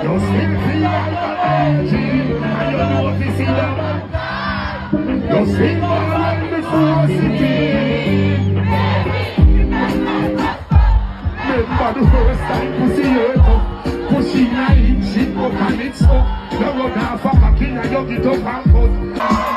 Just think feel like an angel, and you know if you see them. Just think like before city. Remember the first time pussy hurt up, pushing a inch, it up and it's up. You run off a cocky and you get up and cut.